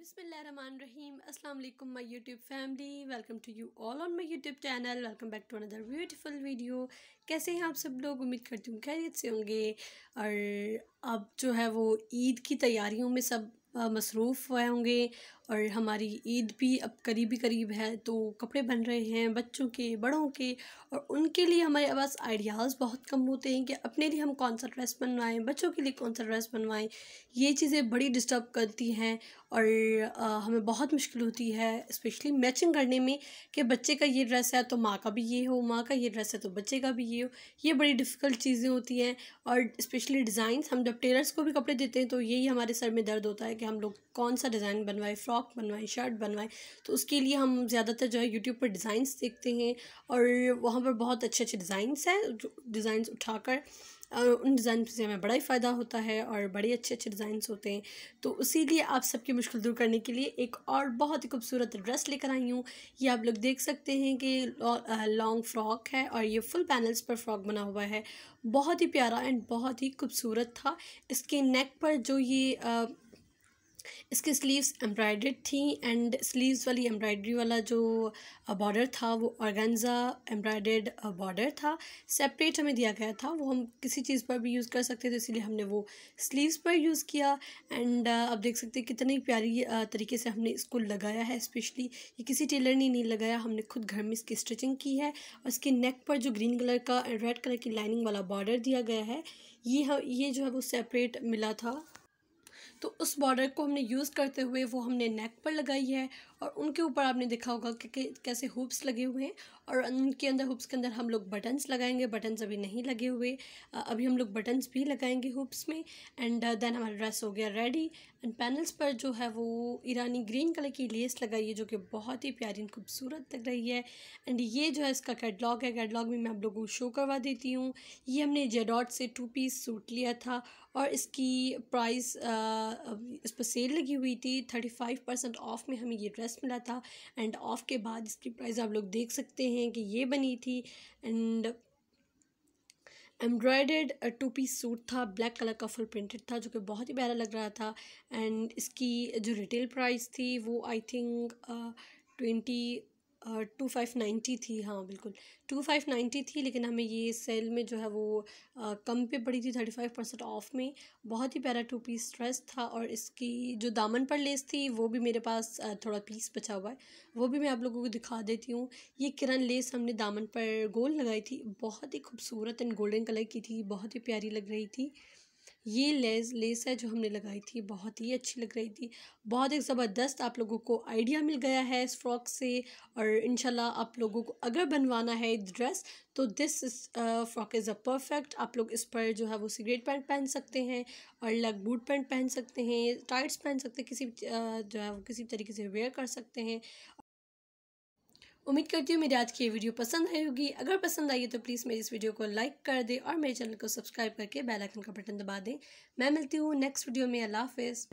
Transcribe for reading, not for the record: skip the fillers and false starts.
बिस्मिल्लाहिर्रहमानिर्रहीम अस्सलाम वालेकुम my YouTube family, welcome to you all on my YouTube channel. Welcome back to another beautiful video. कैसे हैं आप सब लोग? उम्मीद करती हूँ खैरियत से होंगे। और अब जो है वो ईद की तैयारियों में सब मसरूफ़ हुए होंगे और हमारी ईद भी अब करीब है, तो कपड़े बन रहे हैं बच्चों के, बड़ों के, और उनके लिए हमारे पास आइडियाज़ बहुत कम होते हैं कि अपने लिए हम कौन सा ड्रेस बनवाएं, बच्चों के लिए कौन सा ड्रेस बनवाएं। ये चीज़ें बड़ी डिस्टर्ब करती हैं और हमें बहुत मुश्किल होती है स्पेशली मैचिंग करने में कि बच्चे का ये ड्रेस है तो माँ का भी ये हो, माँ का ये ड्रेस है तो बच्चे का भी ये हो। ये बड़ी डिफ़िकल्ट चीज़ें होती हैं। और स्पेशली डिज़ाइंस, हम जब टेलर्स को भी कपड़े देते हैं तो यही हमारे सर में दर्द होता है कि हम लोग कौन सा डिज़ाइन बनवाएं, फ़्रॉक बनवाएं, शर्ट बनवाएं। तो उसके लिए हम ज़्यादातर जो है यूट्यूब पर डिज़ाइंस देखते हैं और वहाँ पर बहुत अच्छे अच्छे डिज़ाइंस हैं, जो डिज़ाइंस उठाकर उन डिज़ाइन से हमें बड़ा ही फ़ायदा होता है और बड़े अच्छे अच्छे डिज़ाइंस होते हैं। तो इसीलिए आप सबकी मुश्किल दूर करने के लिए एक और बहुत ही खूबसूरत ड्रेस लेकर आई हूँ। ये आप लोग देख सकते हैं कि लॉन्ग फ्रॉक है और ये फुल पैनल्स पर फ्रॉक बना हुआ है। बहुत ही प्यारा एंड बहुत ही खूबसूरत था। इसके नेक पर जो ये इसकी स्लीव्स एम्ब्रॉयडर्ड थी एंड स्लीव्स वाली एम्ब्रॉयडरी वाला जो बॉर्डर था वो ऑर्गेन्जा एम्ब्रॉयडर्ड बॉर्डर था। सेपरेट हमें दिया गया था, वो हम किसी चीज़ पर भी यूज़ कर सकते थे, इसीलिए हमने वो स्लीव्स पर यूज़ किया। एंड आप देख सकते हैं कितनी प्यारी तरीके से हमने इसको लगाया है। स्पेशली ये किसी टेलर ने नहीं लगाया, हमने खुद घर में इसकी स्टिचिंग की है। और इसके नेक पर जो ग्रीन कलर का रेड कलर की लाइनिंग वाला बॉर्डर दिया गया है, ये जो है वो सेपरेट मिला था। तो उस बॉर्डर को हमने यूज़ करते हुए वो हमने नेक पर लगाई है। और उनके ऊपर आपने देखा होगा कि कैसे हुप्स लगे हुए हैं और उनके अंदर हुप्स के अंदर हम लोग बटन्स लगाएंगे। बटन्स अभी नहीं लगे हुए, अभी हम लोग बटन्स भी लगाएंगे हुप्स में। एंड देन हमारा ड्रेस हो गया रेडी। एंड पैनल्स पर जो है वो ईरानी ग्रीन कलर की लेस लगाई है जो कि बहुत ही प्यारी खूबसूरत लग रही है। एंड ये जो है इसका कैटलॉग है, कैटलॉग में मैं आप लोगों को शो करवा देती हूँ। ये हमने जेडॉट से 2 पीस सूट लिया था और इसकी प्राइस इस पर सेल लगी हुई थी। 35% ऑफ में हमें ये ड्रेस मिला था। एंड ऑफ के बाद इसकी प्राइस आप लोग देख सकते हैं कि ये बनी थी। एंड एम्ब्रॉयडर्ड 2 पीस सूट था, ब्लैक कलर का फुल प्रिंटेड था जो कि बहुत ही प्यारा लग रहा था। एंड इसकी जो रिटेल प्राइस थी वो आई थिंक 2590 थी। हाँ बिल्कुल 2590 थी, लेकिन हमें ये सेल में जो है वो कम पे पड़ी थी 35% ऑफ में। बहुत ही प्यारा 2 पीस ड्रेस था। और इसकी जो दामन पर लेस थी वो भी मेरे पास थोड़ा पीस बचा हुआ है, वो भी मैं आप लोगों को दिखा देती हूँ। ये किरण लेस हमने दामन पर गोल लगाई थी, बहुत ही खूबसूरत एंड गोल्डन कलर की थी, बहुत ही प्यारी लग रही थी। ये लेस है जो हमने लगाई थी, बहुत ही अच्छी लग रही थी, बहुत ही ज़बरदस्त। आप लोगों को आइडिया मिल गया है इस फ्रॉक से। और इंशाल्लाह आप लोगों को अगर बनवाना है ड्रेस तो this is frock is a perfect. आप लोग इस पर जो है वो सिगरेट पैंट पहन सकते हैं और लेग बूट पैंट पहन सकते हैं, टाइट्स पहन सकते हैं, किसी जो है वो किसी तरीके से वेयर कर सकते हैं। उम्मीद करती हूँ मेरी आज की ये वीडियो पसंद आई होगी। अगर पसंद आई है तो प्लीज़ मेरी इस वीडियो को लाइक कर दें और मेरे चैनल को सब्सक्राइब करके बेल आइकन का बटन दबा दें। मैं मिलती हूँ नेक्स्ट वीडियो में। अल्लाह हाफ़िज़।